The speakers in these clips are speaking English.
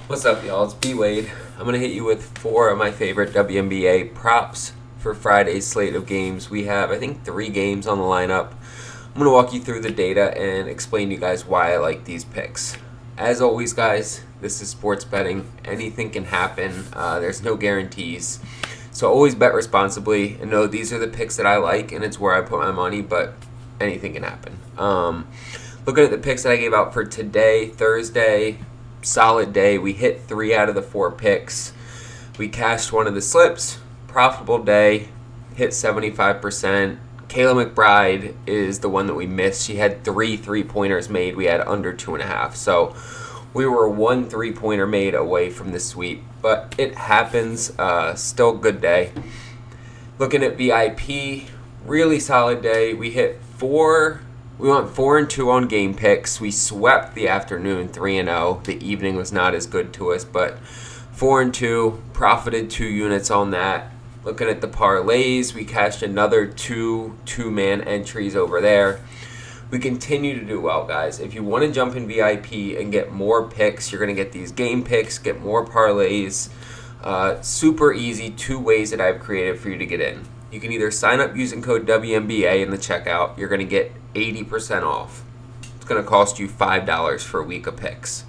What's up, y'all? It's BWADE. I'm going to hit you with 4 of my favorite WNBA props for Friday's slate of games. We have, I think, 3 games on the lineup. I'm going to walk you through the data and explain to you guys why I like these picks. As always, guys, this is sports betting. Anything can happen. There's no guarantees. So always bet responsibly and know these are the picks that I like and it's where I put my money, but anything can happen. Looking at the picks that I gave out for today, Thursday, solid day. We hit 3 out of the 4 picks. We cashed one of the slips. Profitable day. Hit 75%. Kayla McBride is the one that we missed. She had 3 3-pointers made. We had under 2.5. So we were 1 3-pointer made away from the sweep. But it happens. Still a good day. Looking at VIP, really solid day. We hit 4. We went 4-2 on game picks. We swept the afternoon 3-0. The evening was not as good to us, but 4-2, profited 2 units on that. Looking at the parlays, we cashed another 2 two-man entries over there. We continue to do well, guys. If you want to jump in VIP and get more picks, you're going to get these game picks, get more parlays. Super easy 2 ways that I've created for you to get in. You can either sign up using code WNBA in the checkout. You're going to get 80% off. It's going to cost you $5 for a week of picks.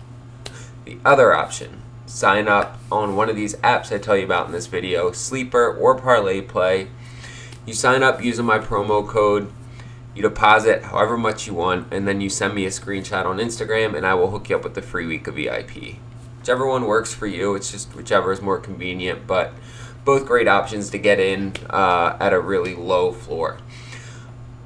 The other option, sign up on one of these apps I tell you about in this video, Sleeper or Parlay Play. You sign up using my promo code. You deposit however much you want, and then you send me a screenshot on Instagram, and I will hook you up with the free week of VIP. Whichever one works for you. It's just whichever is more convenient, but both great options to get in at a really low floor.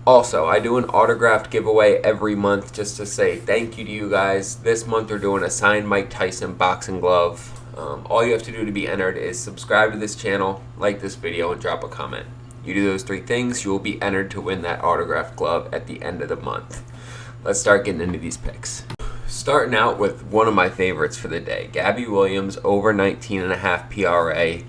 Also, I do an autographed giveaway every month just to say thank you to you guys. This month we're doing a signed Mike Tyson boxing glove. All you have to do to be entered is subscribe to this channel, like this video, and drop a comment. You do those 3 things, you will be entered to win that autographed glove at the end of the month. Let's start getting into these picks. Starting out with one of my favorites for the day, Gabby Williams over 19.5 PRA.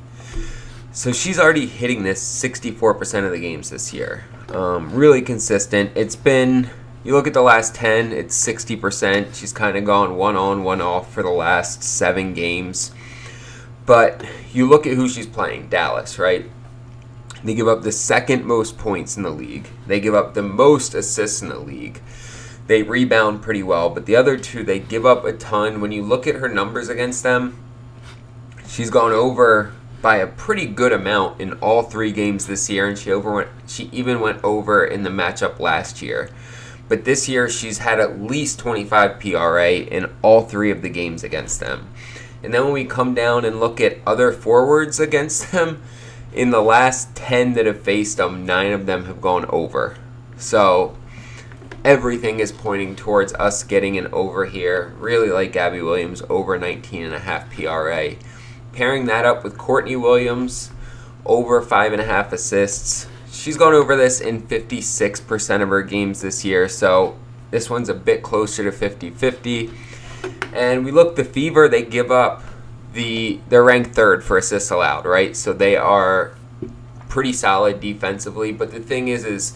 So she's already hitting this 64% of the games this year. Really consistent. It's been, you look at the last 10, it's 60%. She's kind of gone 1 on, 1 off for the last 7 games. But you look at who she's playing, Dallas, right? They give up the 2nd most points in the league. They give up the most assists in the league. They rebound pretty well, but the other 2, they give up a ton. When you look at her numbers against them, she's gone over by a pretty good amount in all 3 games this year, and she even went over in the matchup last year. But this year, she's had at least 25 PRA in all 3 of the games against them. And then when we come down and look at other forwards against them, in the last 10 that have faced them, 9 of them have gone over. So everything is pointing towards us getting an over here. Really like Gabby Williams, over 19.5 PRA. Pairing that up with Courtney Williams, over 5.5 assists. She's gone over this in 56% of her games this year, so this one's a bit closer to 50-50. And we look, the Fever, they give up, they're ranked 3rd for assists allowed, right? So they are pretty solid defensively, but the thing is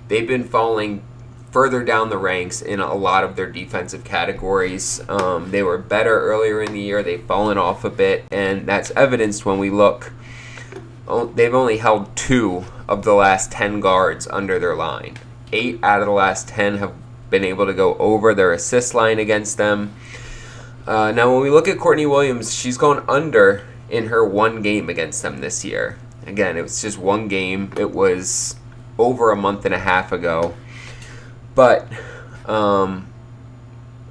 they've been falling further down the ranks in a lot of their defensive categories. They were better earlier in the year. They've fallen off a bit, and that's evidenced when we look. They've only held 2 of the last 10 guards under their line. 8 out of the last 10 have been able to go over their assist line against them. Now, when we look at Courtney Williams, she's gone under in her 1 game against them this year. Again, it was just 1 game. It was over a month and a half ago. But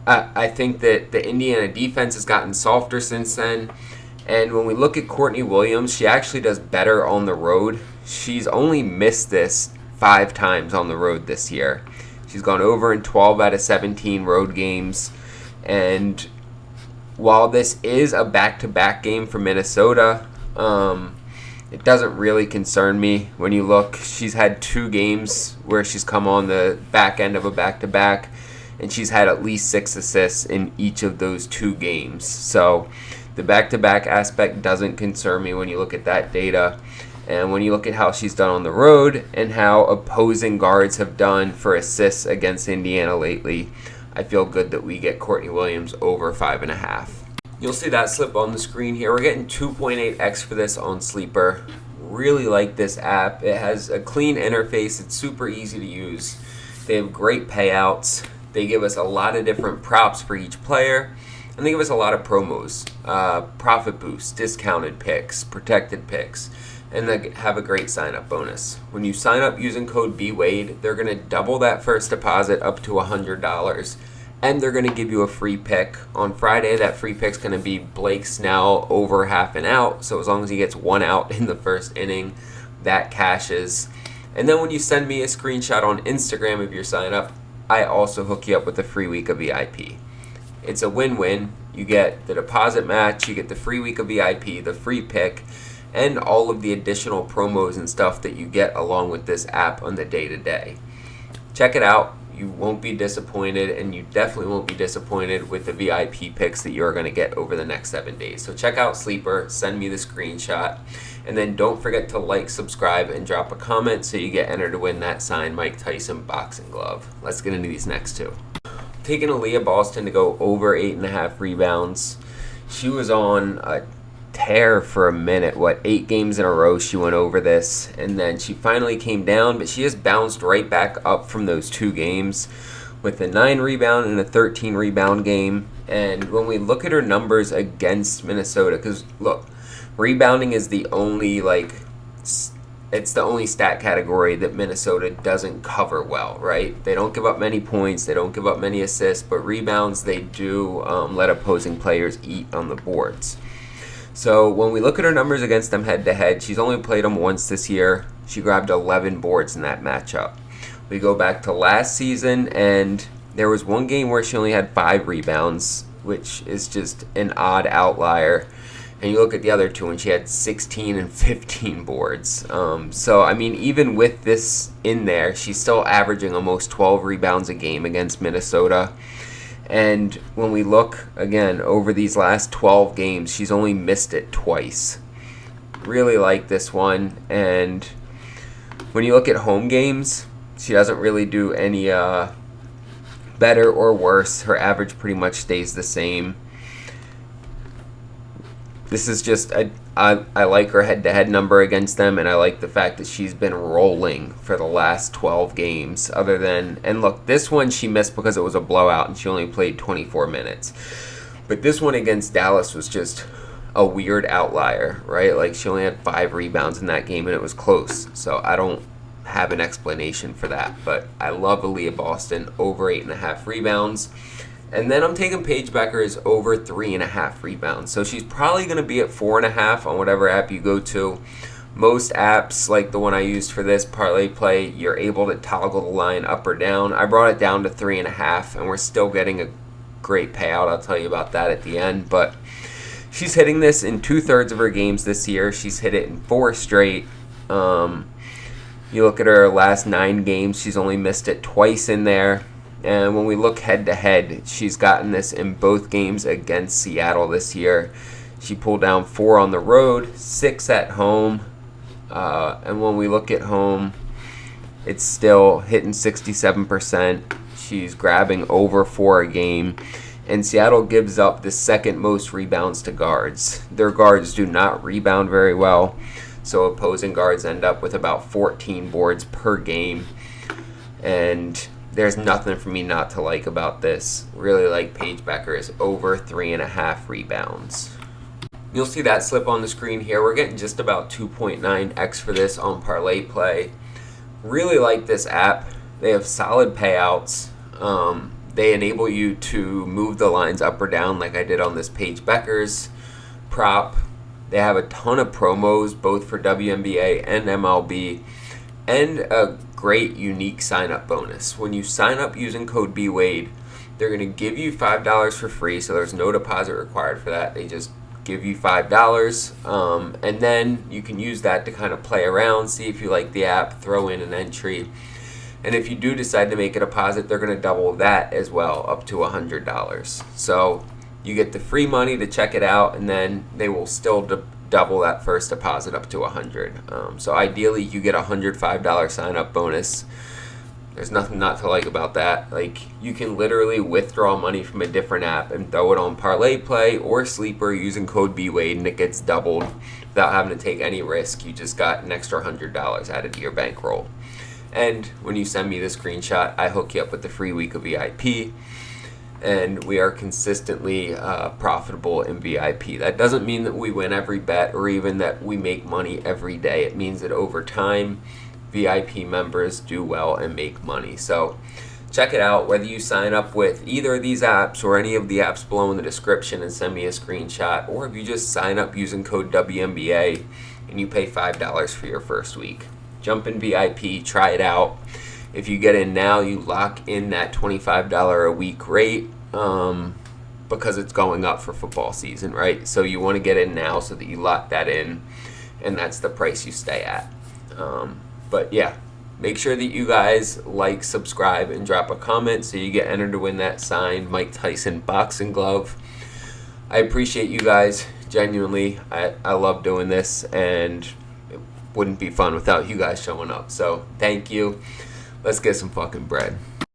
I think that the Indiana defense has gotten softer since then. And when we look at Courtney Williams, she actually does better on the road. She's only missed this 5 times on the road this year. She's gone over in 12 out of 17 road games. And while this is a back-to-back game for Minnesota, it doesn't really concern me. When you look, she's had 2 games where she's come on the back end of a back-to-back, and she's had at least 6 assists in each of those 2 games. So the back-to-back aspect doesn't concern me when you look at that data. And when you look at how she's done on the road and how opposing guards have done for assists against Indiana lately, I feel good that we get Courtney Williams over 5.5. You'll see that slip on the screen here. We're getting 2.8x for this on Sleeper. Really like this app. It has a clean interface. It's super easy to use. They have great payouts. They give us a lot of different props for each player. And they give us a lot of promos, profit boosts, discounted picks, protected picks, and they have a great sign-up bonus. When you sign up using code BWADE, they're going to double that first deposit up to $100, and they're going to give you a free pick. On Friday, that free pick's going to be Blake Snell over half an out, so as long as he gets 1 out in the first inning, that cashes. And then when you send me a screenshot on Instagram of your sign-up, I also hook you up with a free week of VIP. It's a win-win. You get the deposit match, you get the free week of VIP, the free pick, and all of the additional promos and stuff that you get along with this app on the day-to-day. Check it out. You won't be disappointed, and you definitely won't be disappointed with the VIP picks that you're going to get over the next 7 days. So check out Sleeper, send me the screenshot, and then don't forget to like, subscribe, and drop a comment so you get entered to win that signed Mike Tyson boxing glove. Let's get into these next two. Taking Aaliyah Boston to go over 8.5 rebounds. She was on a tear for a minute. 8 games in a row she went over this, and then she finally came down, but she just bounced right back up from those 2 games with a 9 rebound and a 13 rebound game. And when we look at her numbers against Minnesota, because look, rebounding is the only it's the only stat category that Minnesota doesn't cover well, right? They don't give up many points, they don't give up many assists, but rebounds they do let opposing players eat on the boards. So when we look at her numbers against them head-to-head, she's only played them once this year. She grabbed 11 boards in that matchup. We go back to last season, and there was one game where she only had 5 rebounds, which is just an odd outlier. And you look at the other 2, and she had 16 and 15 boards. So, I mean, even with this in there, she's still averaging almost 12 rebounds a game against Minnesota. And when we look, again, over these last 12 games, she's only missed it twice. Really like this one. And when you look at home games, she doesn't really do any better or worse. Her average pretty much stays the same. This is just, I like her head-to-head number against them, and I like the fact that she's been rolling for the last 12 games. And look, this one she missed because it was a blowout, and she only played 24 minutes. But this one against Dallas was just a weird outlier, right? Like, she only had 5 rebounds in that game, and it was close. So I don't have an explanation for that. But I love Aaliyah Boston over 8.5 rebounds. And then I'm taking Paige Bueckers over 3.5 rebounds. So she's probably going to be at 4.5 on whatever app you go to. Most apps, like the one I used for this, Parlay Play, you're able to toggle the line up or down. I brought it down to 3.5, and we're still getting a great payout. I'll tell you about that at the end. But she's hitting this in 2/3 of her games this year. She's hit it in 4 straight. You look at her last 9 games, she's only missed it twice in there. And when we look head-to-head, she's gotten this in both games against Seattle this year. She pulled down 4 on the road, 6 at home. And when we look at home, it's still hitting 67%. She's grabbing over 4 a game. And Seattle gives up the second most rebounds to guards. Their guards do not rebound very well, so opposing guards end up with about 14 boards per game. And there's nothing for me not to like about this. Really like Paige Bueckers over 3.5 rebounds. You'll see that slip on the screen here. We're getting just about 2.9x for this on Parlay Play. Really like this app. They have solid payouts. They enable you to move the lines up or down like I did on this Paige Bueckers prop. They have a ton of promos both for WNBA and MLB. And a great unique sign-up bonus. When you sign up using code BWADE, they're going to give you $5 for free, so there's no deposit required for that. They just give you $5, and then you can use that to kind of play around, see if you like the app, throw in an entry. And if you do decide to make a deposit, they're going to double that as well, up to $100. So you get the free money to check it out, and then they will still double that first deposit up to $100. So ideally, you get a $105 sign-up bonus There's nothing not to like about that. Like, you can literally withdraw money from a different app and throw it on Parlay Play or Sleeper using code BWADE, and it gets doubled without having to take any risk. You just got an extra $100 added to your bankroll. And when you send me the screenshot, I hook you up with the free week of VIP. And we are consistently profitable in VIP. That doesn't mean that we win every bet or even that we make money every day. It means that over time, VIP members do well and make money. So check it out, whether you sign up with either of these apps or any of the apps below in the description and send me a screenshot, or if you just sign up using code WNBA and you pay $5 for your first week. Jump in VIP, try it out. If you get in now, you lock in that $25 a week rate because it's going up for football season, right? So you want to get in now so that you lock that in, and that's the price you stay at. But yeah, make sure that you guys like, subscribe, and drop a comment so you get entered to win that signed Mike Tyson boxing glove. I appreciate you guys, genuinely. I love doing this, and it wouldn't be fun without you guys showing up. So thank you. Let's get some fucking bread.